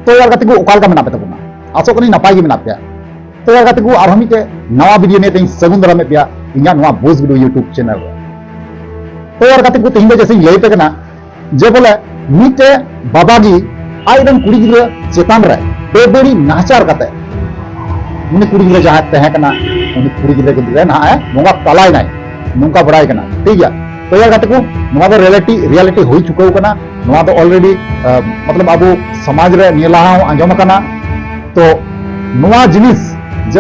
तो यार गाते को ओकाल का मेना पे तबना आसो कनी नपाय गे मेना पे तो यार गाते को आरो मिटे नवा वीडियो ने तेई सगुन दरा में पिया इन्या नवा बोस वीडियो यूट्यूब चैनल रे तो यार गाते को तेई दो जैसे लई पे कना जे बोले मिटे बाबागी आइरन कुड़ी गिद्रा चेतान रे बेबड़ी नाचार काते उनी कुड़ी गिद्रा जहां तहे कना उनी कुड़ी गिद्रा गिद्रा ना है नोंगा तलाय नाय नोंका बड़ाय कना ठीक है तो यार गाते को नोवा दो रियलिटी होई चुकाव कना नोवा दो ऑलरेडी मतलब अब समाज रे निला आंजम कना तो नोवा जिनिस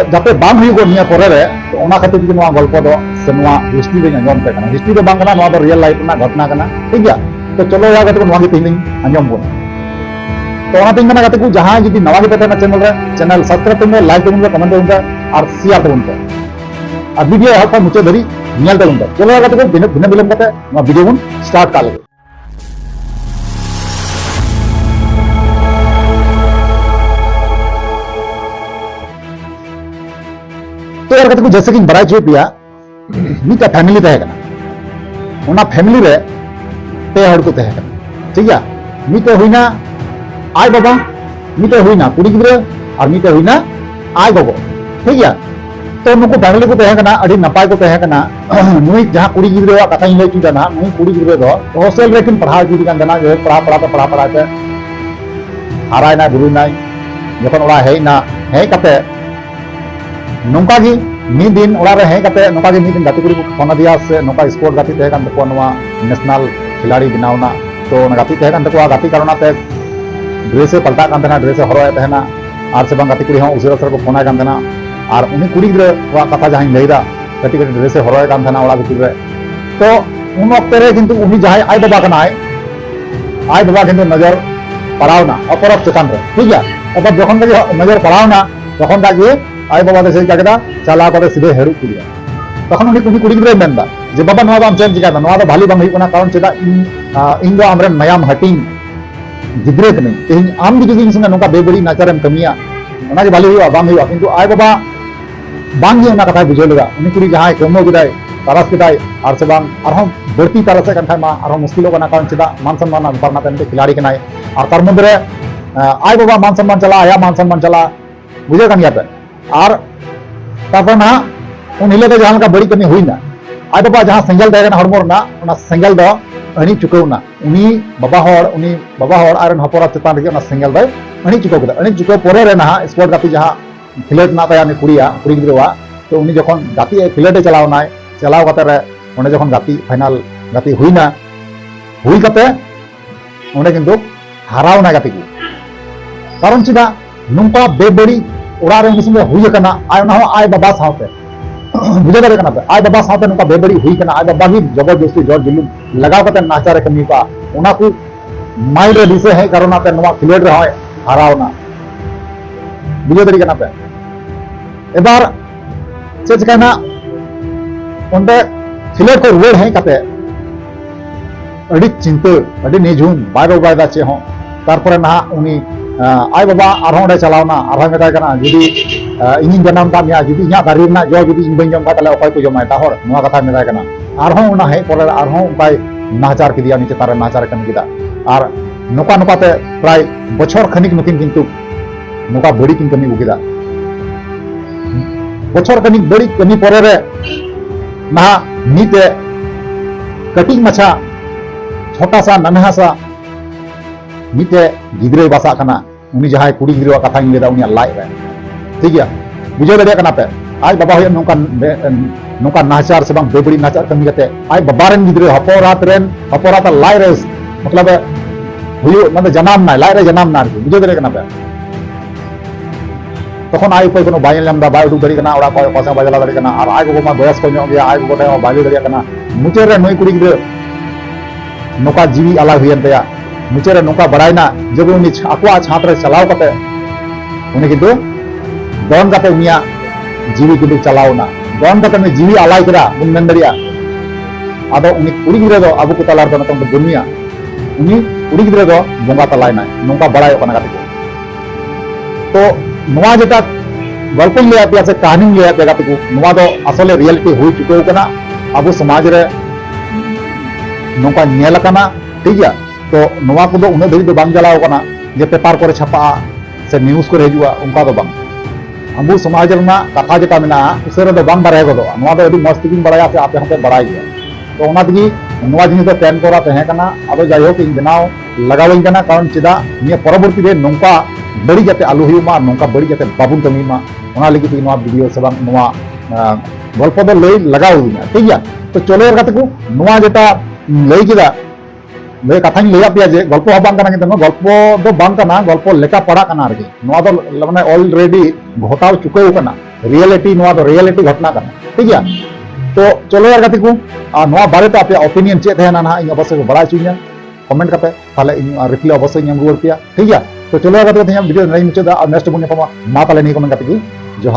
जाते बांग हुई निया परे रे तो ओना खातिर कि नोवा गल्प दो से नोवा हिस्ट्री रे आंजम पे कना हिस्ट्री रे बांग कना नोवा दो रियल लाइफ ना घटना कना ठीक है तो चलो यार गाते को नोवा के तेहिं आंजम बोन तो ओना तेहिं कना गाते को जहां जदी नवा के पेटे ना चैनल सब्सक्राइब करने लाइक करने कमेंट करने और शेयर करने और वीडियो हल्का मुचे धरी नियल करने चलो यार गाते को बिना विलंब करते नोवा वीडियो बन स्टार्ट कर ले तो यार को जैसे कि बड़ा चुप पिया मिटा फैमिली तहे कना ओना फैमिली रे पे हड़ को तहे कना ठीक है मिटे हुईना आय बाबा मिटे हुईना कुड़ी गिद्रा और मिटे हुईना आय बाबा ठीक है तो नुको फैमिली को तहे कना अड़ी नपाय को तहे कना नुई जहां कुड़ी गिद्रा कथा इन लई चुदा ना नुई कुड़ी गिद्रा दो हॉस्टल रे किन पढ़ाई चुदी कान दना जो पढ़ा ते हाराय ना गुरु नाय जखन ओड़ा हेय ना हेय कते नौका की मी दिन ओड़ा रे हें कते नौका की मी दिन गाती कुड़ी को फोन दिया से नौका स्पोर्ट गाती तहे कान तको नवा नेशनल खिलाड़ी बनावना तो ना गाती तहे कान तको गाती करना ते ड्रेस पलटा कान देना ड्रेस हरोय तहेना आर से बांग गाती कुड़ी हूं उसे को फोन कान देना और उनी कुड़ी गिद्रा कथा जहां लईदा कटी कटी ड्रेस हरोय कान देना ओड़ा भितर रे तो उन वक्त रे किंतु उनी जहां आय बाबा कना आय बाबा किंतु नजर पड़ावना अपराध चेतन रे ठीक है अब जखन के नजर पड़ावना तखन दागे आय बाबा दे से क्या चला कर सीधे हेरु कुड़िया तखन उनी कुड़ी गिद्रा मेनदा जे बाबा नवा बाम चेन चिका नवा दो भाली बांग हुई कना कारण चेदा इन दो आमरे मयाम हटिंग गिद्रे कने तेहिं आम भी जुदी संगे नोका बेबड़ी नाचारम कमिया ओना के भाली हुआ बांग हुआ किंतु आय बाबा बांग ही ओना कथा बुझे लगा उनी कुड़ी जहां कमो गिदाय तारस किदाय आर से बांग आरहम बढ़ती तारस कन मा आरहम मुश्किल कना कारण चेदा मान सम्मान परना तनते खिलाड़ी कनाय और तार मध्य आय बाबा मान सम्मान चला आया मान सम्मान चला बुझे कान गया और तापर ना उन हिले तो जहां का बड़ी कमी हुई ना आय बाबा जहां सेंगल तहना हड़मो ना सेंगल दो अणी चुकवना उनी बाबा हड़ आरन हपरा चेतान रे सेंगल दो अणी चुकव कदा अणी चुकव परे रे ना स्पोर्ट गाती जहां खिलेट ना ताया ने कुड़ी गिद्रा तो उनी जखन गाती खिलेटे चलावनाय चलाव कते रे ओने जखन गाती फाइनल गाती हुईना हुई कते ओने किंतु हारावना गाती को कारण चिदा नुंपा बेबड़ी ओड़ा रे संगे हुई कना आय बाबा साथे बुझे दारे कना आय बाबा साथे नुका बेबड़ी हुई कना आय बाबा ही जबरदस्ती जोर जुलूम लगाव कते नाचारे कमी का ओना को माइल रे दिसे है कारण ते नवा खिलेट रे होय हारावना बुझे दारे कना पे एबार से चिकाना ओंडे खिलेट को रुवाड़ है कते अड़ी चिंता अड़ी निझुम बाय बाय दा चे हो तारपरे ना उनी आय बाबा आरहों चलावना आरहों मेता कना जुदी इन जन्म का जुदी इना दारी ना जो जुदी इन बन जम का अकय को जमाय ताहर नवा कथा मेता कना आरहों उना है परे आरहों उपाय नाचार किदिया नीचे तारे नाचार कन किदा और नोका नोकाते प्राय बछर खनिक नुकिन किंतु नोका बड़ी किन कमी उकिदा बछर खनिक बड़ी कमी परे रे ना नीते कटिंग मछा छोटा सा नन्हा सा मिटे गिद्रे बासा कना उनी जहां कुड़ी गिद्रा कथा इन लेदा उनी लाइ रे ठीक है बुझे दरिया कना पे आज बाबा होय नोका नाचार से बांग बेबड़ी नाचार कमी कते आज बाबा रेन गिद्रे हपोरात लाइ रे मतलब हुयो मतलब जनाम ना लाइ रे जनाम ना बुझे दरिया कना पे तखन आय कोई कोनो बाय लेमदा बाय उडु दरी कना ओड़ा कोय पासा बाजला दरी कना और आय को मा बयस को ᱧᱚᱜ गया आय को गोटे बाय दरिया कना मुचे रे नई कुड़ी गिद्रा नोका जीवी अलग हुयन तया मुचे रे नोका बड़ायना जब उनी आकुआ छात रे चलाव कते उनी किंतु दोन कते उनिया जीवी किंतु चलावना दोन कते ने जीवी आलाय करा बुन मेन दरिया आदो उनी कुड़ी गिद्रा दो अबु को तलार दो नतम दुनिया उनी कुड़ी गिद्रा दो बोंगा तलायना नोका बड़ाय कना कते तो नोआ जेटा गल्प ले पे से कहानी ले पे गाते को नोआ दो असले रियलिटी हुई चुके कना अबु समाज रे नोका नेल कना ठीक है तो नोआ को दो उन धरी दो बांग जलाव कना जे पेपर करे छपा से न्यूज़ को हजूआ उनका दो बांग आबू समाज रना कथा जेटा मेना उसेरे दो बांग बाराय गदो नोआ दो अडी मस्त गिन बड़ाया से आपे हते बड़ाय गया तो ओना तगी नोआ जिनिस दो प्लान करा तहे कना आदो जायहोक इन बनाव लगावኝ कना कारण चिदा निया परवर्ती रे नोंका बड़ी जाते आलू हुयुमा नोंका बड़ी जाते बाबुन कमीमा ओना लगी ती नोआ वीडियो से बांग नोआ गल्प दो लई लगाव दिना ठीक गया तो चलो यार कते को नोआ जेटा लई किदा लय कथाñ लैया पे जे गल्प बांग कना किंतु गल्प दो बांग कना गल्प लेका पड़ा कना आरकी नोआ दो माने ऑलरेडी घटाव चुकाव कना रियलिटी नोआ दो रियलिटी घटना कना ठीक गया तो चलो यार कते को नोआ बारे ते आपे ओपिनियन चेक है ना इन अवश्य बड़ा चुनिया कमेंट करते ताले रिप्लाई अवश्य ᱧᱟᱢ रुवार पिया ठीक गया तो चलो यार कते वीडियो नहीं मुचादा नेक्स्ट बुन ᱧᱟᱯᱟᱢᱟ मा ताले नहीं कमेंट करते जोहार।